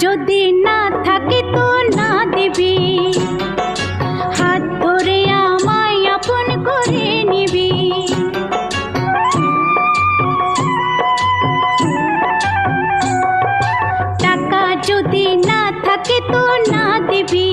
যদি না থাকে তো না দিবি, হাত ধরে আমায় আপন করে নিবি। টাকা যদি না থাকে তো না দিবি,